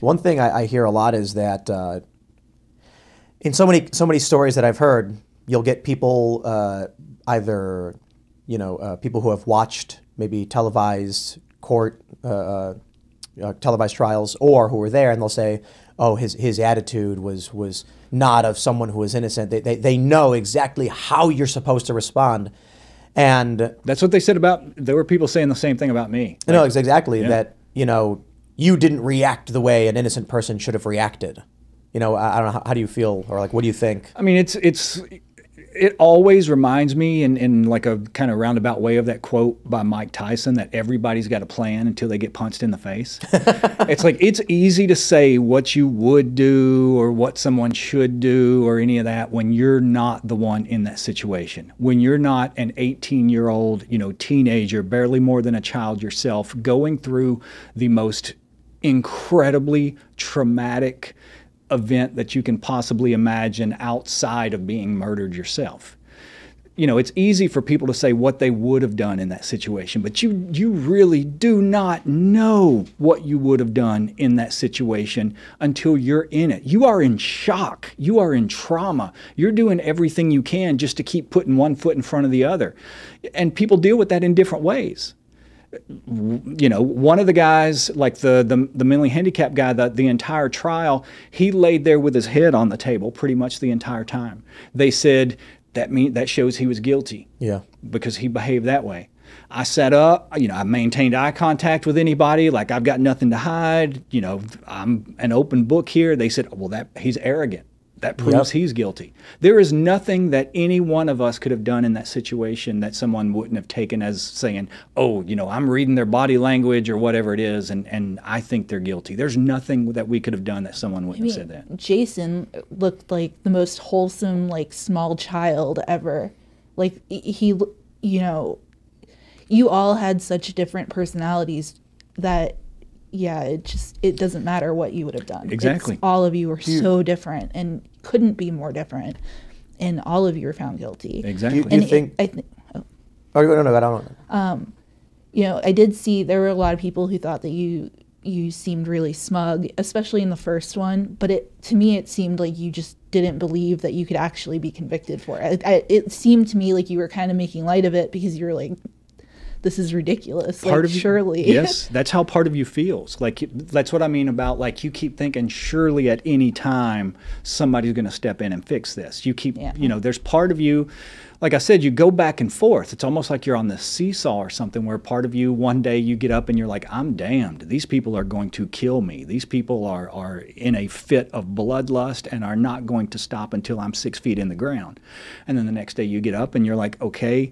One thing I hear a lot is that in so many stories that I've heard, you'll get people either people who have watched maybe televised court televised trials, or who were there, and they'll say, "Oh, his attitude was not of someone who was innocent." They know exactly how you're supposed to respond, and that's what they said about. There were people saying the same thing about me. No, exactly that. You didn't react the way an innocent person should have reacted. I don't know. How do you feel, or like, what do you think? I mean, it always reminds me in like a kind of roundabout way of that quote by Mike Tyson that everybody's got a plan until they get punched in the face. It's like, it's easy to say what you would do or what someone should do or any of that when you're not the one in that situation. When you're not an 18-year-old, teenager, barely more than a child yourself, going through the most incredibly traumatic event that you can possibly imagine outside of being murdered yourself. It's easy for people to say what they would have done in that situation, but you really do not know what you would have done in that situation until you're in it. You are in shock. You are in trauma. You're doing everything you can just to keep putting one foot in front of the other. And people deal with that in different ways. One of the guys, like the mentally handicapped guy, the entire trial, he laid there with his head on the table pretty much the entire time. They said that shows he was guilty. Yeah. Because he behaved that way. I sat up, I maintained eye contact with anybody, like I've got nothing to hide. I'm an open book here. They said, well, he's arrogant. That proves he's guilty. There is nothing that any one of us could have done in that situation that someone wouldn't have taken as saying, oh, I'm reading their body language or whatever it is, and I think they're guilty. There's nothing that we could have done that someone wouldn't have said that. Jason looked like the most wholesome, like, small child ever. Like, he, you all had such different personalities that, yeah, it doesn't matter what you would have done. Exactly. All of you were so different and couldn't be more different, and all of you were found guilty. Exactly. Do you think? No, I don't know. I did see there were a lot of people who thought that you seemed really smug, especially in the first one. But to me, it seemed like you just didn't believe that you could actually be convicted for it. It seemed to me like you were kind of making light of it because you were like, this is ridiculous. Part of you, surely. Yes, that's how part of you feels. Like, that's what I mean about, like, you keep thinking surely at any time somebody's going to step in and fix this. You keep, there's part of you, like I said, you go back and forth. It's almost like you're on the seesaw or something, where part of you, one day you get up and you're like, I'm damned. These people are going to kill me. These people are in a fit of bloodlust and are not going to stop until I'm 6 feet in the ground. And then the next day you get up and you're like, okay,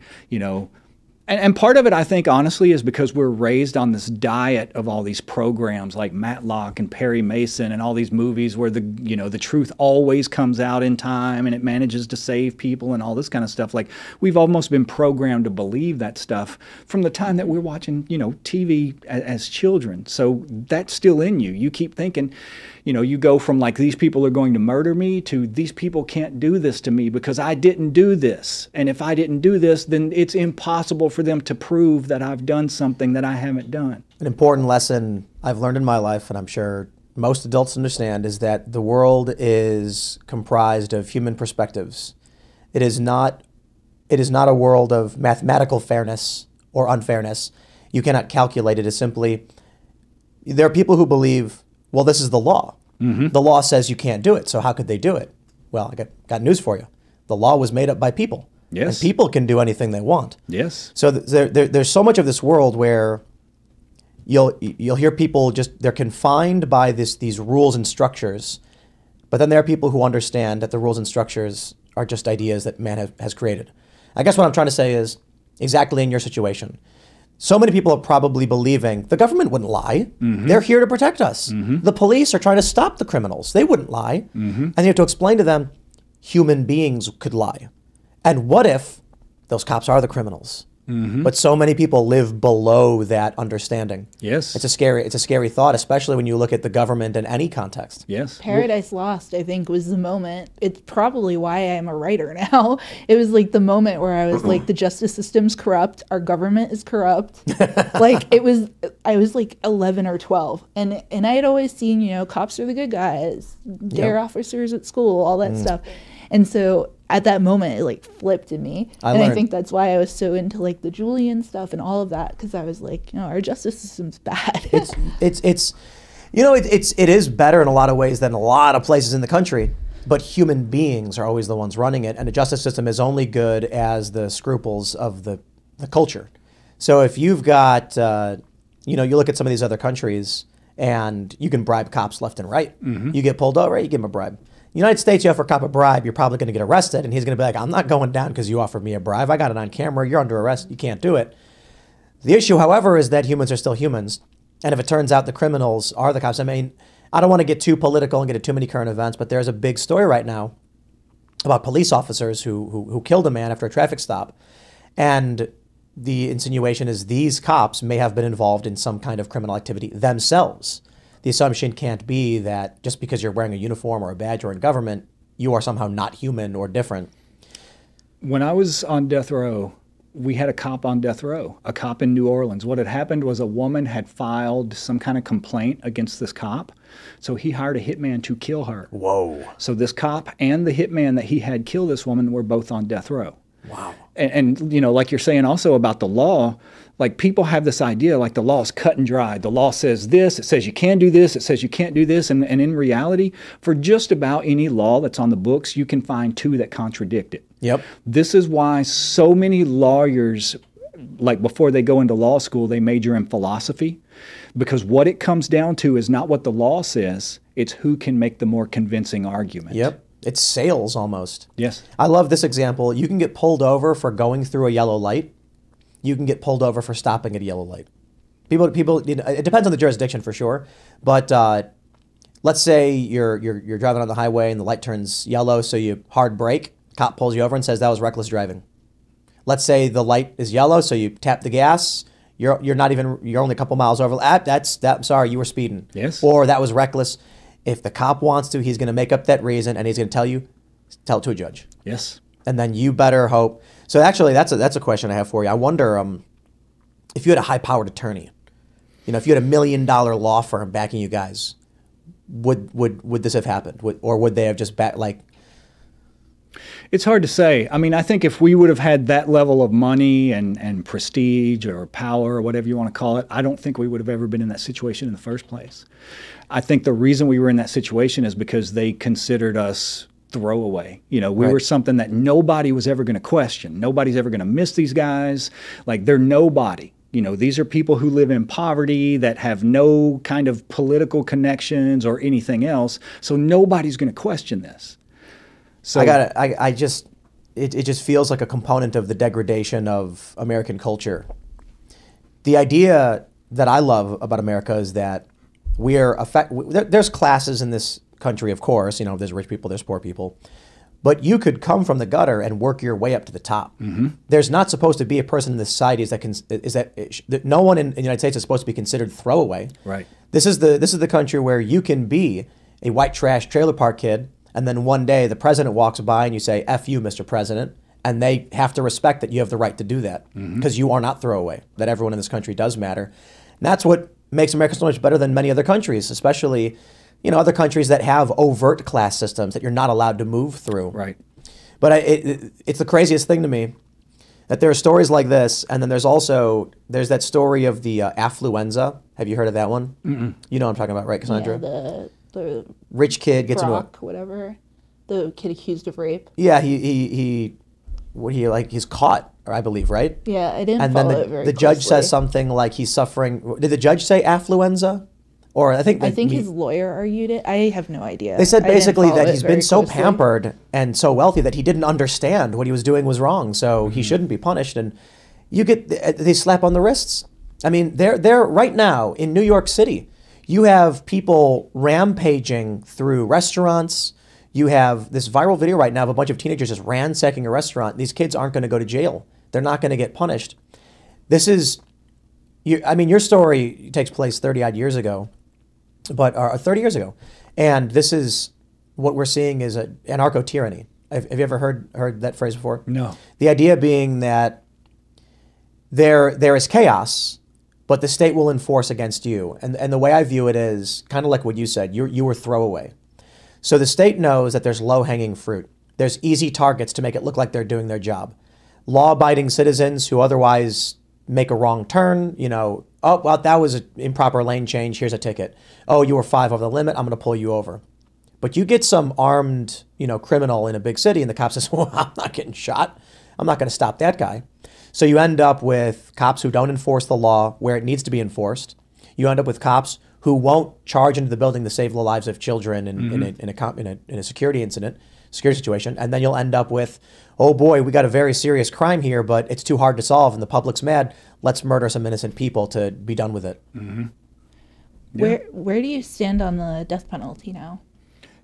And part of it, I think, honestly, is because we're raised on this diet of all these programs like Matlock and Perry Mason and all these movies where the truth always comes out in time and it manages to save people and all this kind of stuff. Like, we've almost been programmed to believe that stuff from the time that we're watching, TV as children. So that's still in you. You keep thinking, you go from like, these people are going to murder me, to these people can't do this to me because I didn't do this. And if I didn't do this, then it's impossible for them to prove that I've done something that I haven't done. An important lesson I've learned in my life, and I'm sure most adults understand, is that the world is comprised of human perspectives. It is not a world of mathematical fairness or unfairness. You cannot calculate it as simply, there are people who believe, well, this is the law. Mm-hmm. The law says you can't do it, so how could they do it? Well, I got news for you. The law was made up by people. Yes. And people can do anything they want. Yes. So there's so much of this world where you'll hear people they're confined by these rules and structures, but then there are people who understand that the rules and structures are just ideas that man has created. I guess what I'm trying to say is, exactly in your situation, so many people are probably believing the government wouldn't lie. Mm-hmm. They're here to protect us. Mm-hmm. The police are trying to stop the criminals. They wouldn't lie. Mm-hmm. And you have to explain to them, human beings could lie. And what if those cops are the criminals? But so many people live below that understanding. Yes. It's a scary thought, especially when you look at the government in any context. Yes. Paradise Lost, I think, was the moment. It's probably why I'm a writer now. It was like the moment where I was like, the justice system's corrupt, our government is corrupt. Like I was like 11 or 12, and I had always seen, you know, cops are the good guys, dare officers at school, all that stuff. And so at that moment, it like flipped in me. I think that's why I was so into like the Julian stuff and all of that, because I was like, you know, our justice system's bad. It's you know, it is better in a lot of ways than a lot of places in the country, but human beings are always the ones running it, and the justice system is only good as the scruples of the culture. So if you've got, you know, you look at some of these other countries, and you can bribe cops left and right. You get pulled over, you give them a bribe. United States, you offer a cop a bribe, you're probably going to get arrested, and he's going to be like, I'm not going down because you offered me a bribe. I got it on camera. You're under arrest. You can't do it. The issue, however, is that humans are still humans. And if it turns out the criminals are the cops, I mean, I don't want to get too political and get into too many current events, but there's a big story right now about police officers who killed a man after a traffic stop. And the insinuation is these cops may have been involved in some kind of criminal activity themselves. The assumption can't be that just because you're wearing a uniform or a badge or in government, you are somehow not human or different. When I was on death row, we had a cop on death row, a cop in New Orleans. What had happened was a woman had filed some kind of complaint against this cop, so he hired a hitman to kill her. Whoa. So this cop and the hitman that he had kill this woman were both on death row. Wow. And you know, like you're saying also about the law, like people have this idea like the law is cut and dry. The law says this, it says you can do this, it says you can't do this. And in reality, for just about any law that's on the books, you can find two that contradict it. Yep. This is why so many lawyers, like before they go into law school, they major in philosophy, because what it comes down to is not what the law says, it's who can make the more convincing argument. Yep. It's sales almost. Yes. I love this example. You can get pulled over for going through a yellow light. You can get pulled over for stopping at a yellow light. People, you know, it depends on the jurisdiction for sure. But let's say you're driving on the highway and the light turns yellow, so you hard brake. Cop pulls you over and says that was reckless driving. Let's say the light is yellow, so you tap the gas. You're only a couple miles over. I'm sorry, you were speeding. Yes. Or that was reckless. If the cop wants to, he's going to make up that reason, and he's going to tell it to a judge. Yes. And then you better hope. So actually, that's a question I have for you. I wonder if you had a high-powered attorney, you know, if you had $1 million law firm backing you guys, would this have happened? Or would they have just It's hard to say. I mean, I think if we would have had that level of money and prestige or power or whatever you want to call it, I don't think we would have ever been in that situation in the first place. I think the reason we were in that situation is because they considered us throwaway. You know, we were something that nobody was ever going to question. Nobody's ever going to miss these guys. Like, they're nobody. You know, these are people who live in poverty that have no kind of political connections or anything else. So nobody's going to question this. So it just feels like a component of the degradation of American culture. The idea that I love about America is that there's classes in this country, of course. You know, there's rich people, there's poor people. But you could come from the gutter and work your way up to the top. Mm-hmm. There's not supposed to be a person in this society that no one in the United States is supposed to be considered throwaway. Right. This is the country where you can be a white trash trailer park kid, and then one day the president walks by and you say, "F you, Mr. President," and they have to respect that you have the right to do that because you are not throwaway. That everyone in this country does matter. And that's what makes America so much better than many other countries, especially, you know, other countries that have overt class systems that you're not allowed to move through. Right. But it's the craziest thing to me that there are stories like this, and then there's that story of the affluenza. Have you heard of that one? Mm-mm. You know what I'm talking about, right, Cassandra? Yeah, the rich kid gets into whatever, the kid accused of rape. Yeah, he's caught, I believe, right? Yeah, I didn't and follow then it very the closely. Judge says something like he's suffering. Did the judge say affluenza? Or I think his lawyer argued it. I have no idea. They said basically that he's been so closely. pampered and so wealthy that he didn't understand what he was doing was wrong, so he shouldn't be punished. And they slap on the wrists. I mean, they're right now in New York City. You have people rampaging through restaurants. You have this viral video right now of a bunch of teenagers just ransacking a restaurant. These kids aren't going to go to jail. They're not going to get punished. this is, I mean, your story takes place 30 odd years ago, but 30 years ago. And this is what we're seeing is an anarcho-tyranny. Have you ever heard that phrase before? No. The idea being that there is chaos, but the state will enforce against you. And the way I view it is kind of like what you said. You were throwaway. So the state knows that there's low-hanging fruit. There's easy targets to make it look like they're doing their job. Law-abiding citizens who otherwise make a wrong turn, oh, well, that was an improper lane change. Here's a ticket. Oh, you were 5 over the limit. I'm going to pull you over. But you get some armed, criminal in a big city, and the cop says, well, I'm not getting shot. I'm not going to stop that guy. So you end up with cops who don't enforce the law where it needs to be enforced. You end up with cops who won't charge into the building to save the lives of children in a security situation. And then you'll end up with, oh boy, we got a very serious crime here, but it's too hard to solve, and the public's mad. Let's murder some innocent people to be done with it. Mm-hmm. Yeah. Where do you stand on the death penalty now?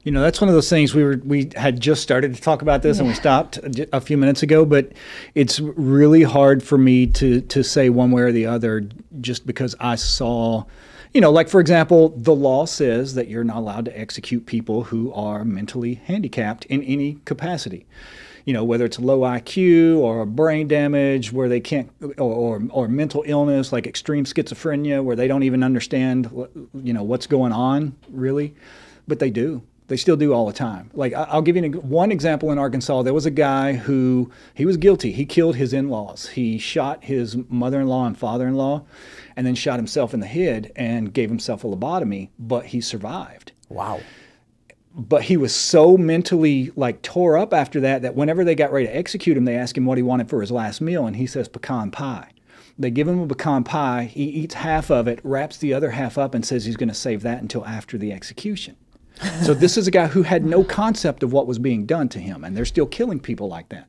That's one of those things we had just started to talk about this and we stopped a few minutes ago, but it's really hard for me to say one way or the other just because I saw, like for example, the law says that you're not allowed to execute people who are mentally handicapped in any capacity. Whether it's low IQ or brain damage where they can't, or mental illness like extreme schizophrenia where they don't even understand, what's going on really, but they do. They still do all the time. Like I'll give you one example in Arkansas. There was a guy who, he was guilty. He killed his in-laws. He shot his mother-in-law and father-in-law and then shot himself in the head and gave himself a lobotomy, but he survived. Wow. But he was so mentally tore up after that whenever they got ready to execute him, they asked him what he wanted for his last meal, and he says pecan pie. They give him a pecan pie. He eats half of it, wraps the other half up, and says he's going to save that until after the execution. So this is a guy who had no concept of what was being done to him, and they're still killing people like that.